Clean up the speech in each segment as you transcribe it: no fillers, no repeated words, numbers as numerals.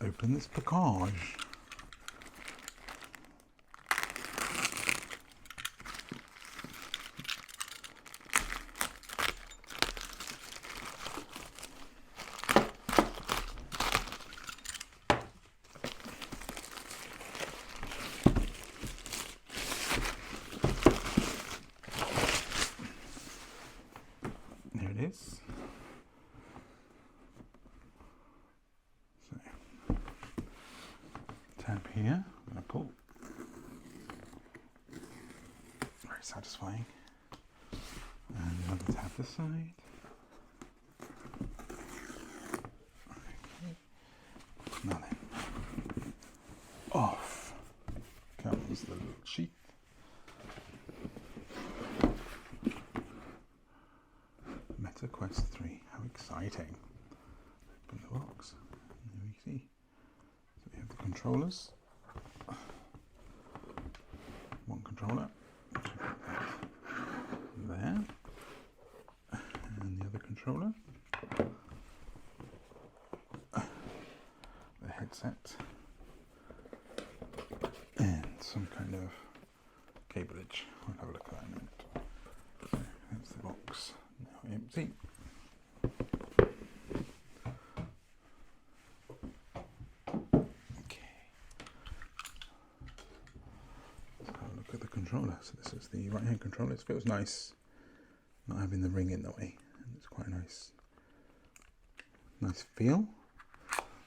open this package. There it is. So, tab here, I'm going to pull. Very satisfying. And another tab this side. Okay. Now then, off comes the little sheath. MetaQuest 3, how exciting. Open the box, and there we see. So we have the controllers. One controller. There. And the other controller. The headset. And some kind of cableage. We'll have a look at that in a minute. So that's the box. Now empty. Okay. Let's have a look at the controller. So this is the right hand controller. It feels nice not having the ring in the way. And it's quite nice. Nice feel.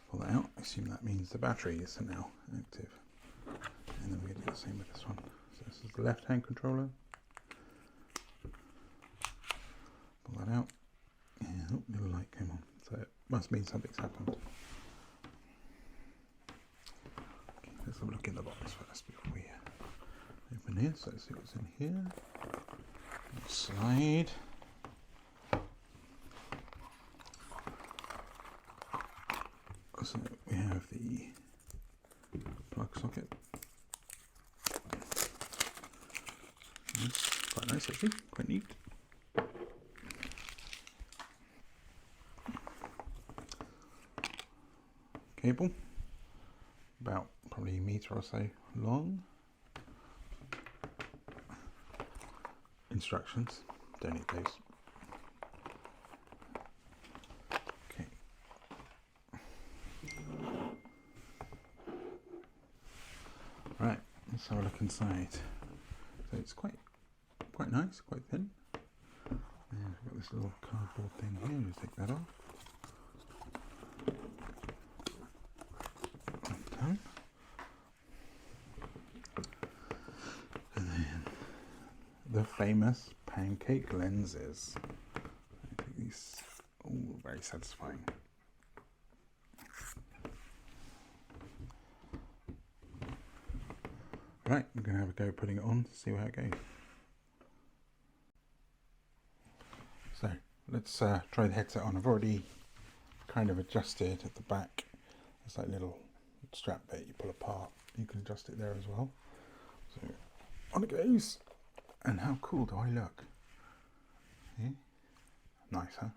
Pull that out. I assume that means the battery is now active. And then we're going to do the same with this one. So this is the left hand controller. Pull that out. And oh, little light came on. So it must mean something's happened. Okay, let's have a look in the box first before we open here. So let's see what's in here. Slide. So we have the plug socket. Quite nice actually, quite neat. Cable, about probably a metre or so long. Instructions, don't need those. Okay. Right, let's have a look inside. So it's quite nice, quite thin. And we've got this little cardboard thing here, just take that off. Like that. And then the famous pancake lenses. I think these, oh, very satisfying. Right, I'm going to have a go putting it on, see how it goes. So let's try the headset on. I've already kind of adjusted at the back. There's that little strap bit you pull apart. You can adjust it there as well. So on it goes. And how cool do I look? Yeah? Nice, huh?